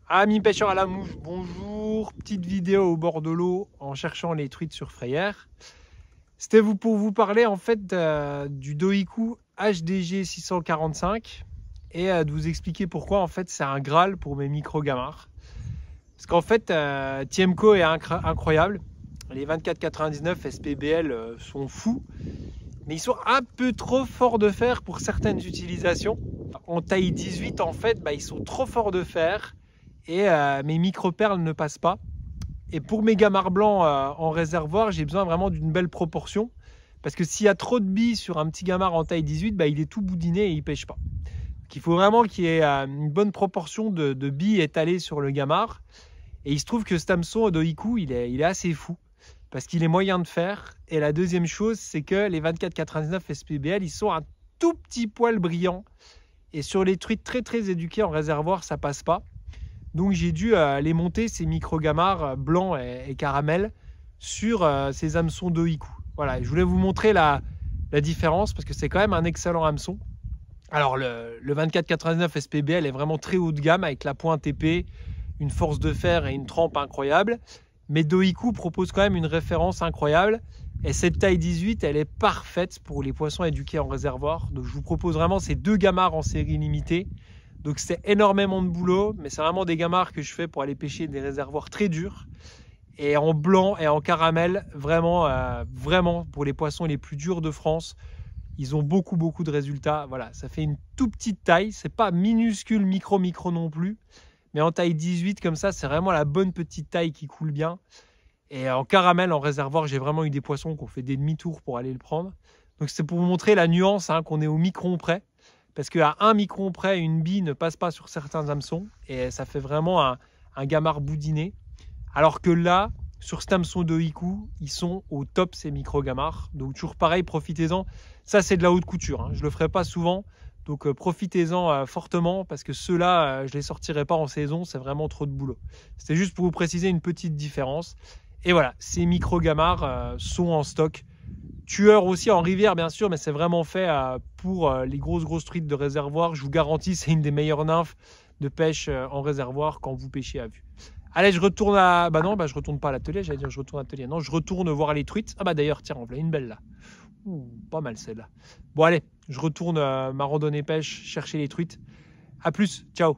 Amis pêcheurs à la mouche, bonjour. Petite vidéo au bord de l'eau en cherchant les truites sur frayère. C'était pour vous parler en fait du Doiku HDG 645 et de vous expliquer pourquoi en fait c'est un Graal pour mes micro-gamars. Parce qu'en fait Tiemco est incroyable. Les 24,99 SPBL sont fous, mais ils sont un peu trop forts de fer pour certaines utilisations. En taille 18 en fait, ils sont trop forts de fer et mes micro-perles ne passent pas. Et pour mes gamars blancs en réservoir, j'ai besoin vraiment d'une belle proportion. Parce que s'il y a trop de billes sur un petit gamard en taille 18, il est tout boudiné et il ne pêche pas. Donc il faut vraiment qu'il y ait une bonne proportion de billes étalées sur le gamard. Et il se trouve que cet hameçon Doiku, il est assez fou. Parce qu'il est moyen de faire. Et la deuxième chose, c'est que les 24,99 SPBL, ils sont un tout petit poil brillant. Et sur les truites très éduquées en réservoir, ça passe pas. Donc j'ai dû les monter, ces micro-gamars blancs et caramel, sur ces hameçons Doiku. Voilà, je voulais vous montrer la différence parce que c'est quand même un excellent hameçon. Alors le 24,99 SPBL est vraiment très haut de gamme avec la pointe épée, une force de fer et une trempe incroyable. Mais Doiku propose quand même une référence incroyable. Et cette taille 18, elle est parfaite pour les poissons éduqués en réservoir. Donc je vous propose vraiment ces deux gamars en série limitée. Donc c'est énormément de boulot, mais c'est vraiment des gamars que je fais pour aller pêcher des réservoirs très durs. Et en blanc et en caramel, vraiment pour les poissons les plus durs de France, ils ont beaucoup de résultats. Voilà, ça fait une toute petite taille, c'est pas minuscule, micro non plus. Mais en taille 18 comme ça, c'est vraiment la bonne petite taille qui coule bien. Et en caramel, en réservoir, j'ai vraiment eu des poissons qui ont fait des demi-tours pour aller le prendre. Donc c'est pour vous montrer la nuance, qu'on est au micron près. Parce qu'à 1 micron près, une bille ne passe pas sur certains hameçons. Et ça fait vraiment un gamard boudiné. Alors que là, sur cet hameçon Doiku, ils sont au top ces micro-gamars. Donc toujours pareil, profitez-en. Ça, c'est de la haute couture. Je ne le ferai pas souvent. Donc profitez-en fortement parce que ceux-là, je ne les sortirai pas en saison. C'est vraiment trop de boulot. C'était juste pour vous préciser une petite différence. Et voilà, ces micro-gamars sont en stock. Tueur aussi en rivière bien sûr, mais c'est vraiment fait pour les grosses truites de réservoir. Je vous garantis, c'est une des meilleures nymphes de pêche en réservoir quand vous pêchez à vue. Allez, je retourne à... non, je retourne pas à l'atelier, j'allais dire je retourne à l'atelier. Non, je retourne voir les truites. D'ailleurs, tiens, on voit une belle là. Ouh, pas mal celle-là. Bon allez, je retourne ma randonnée pêche, chercher les truites. À plus, ciao.